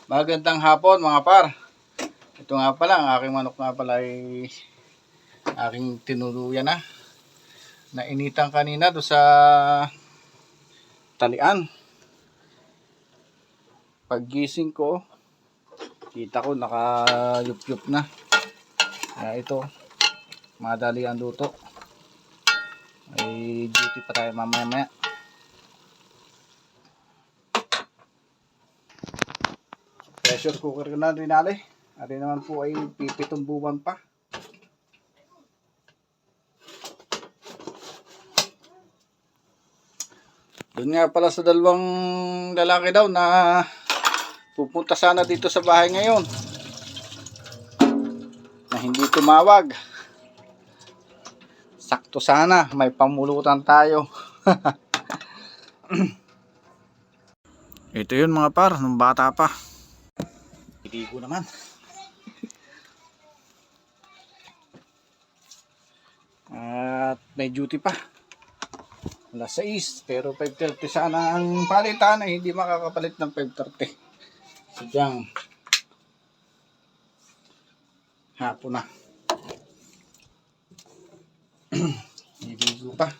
Magandang hapon mga par. Ito nga pala, ang aking manok nga pala ay aking tinuluyan na. Nainitan kanina do sa talian. Paggising ko, kita ko nakayup-yup na. Kaya ito, madali ang luto. May duty pa tayo mamaya-maya. Pressure cooker na rin nali. Ari naman po ay pipitumbuan pa. Doon nga pala sa dalawang lalaki daw na pupunta sana dito sa bahay ngayon. Na hindi tumawag. Sakto sana, may pamulutan tayo. Ito yun mga par, nung bata pa. Hindi ko naman. At may duty pa. Alas 6, pero 5:30 sana ang palitan ay hindi makakapalit ng 5:30. Sadyang hapon na. Hindi ko pa.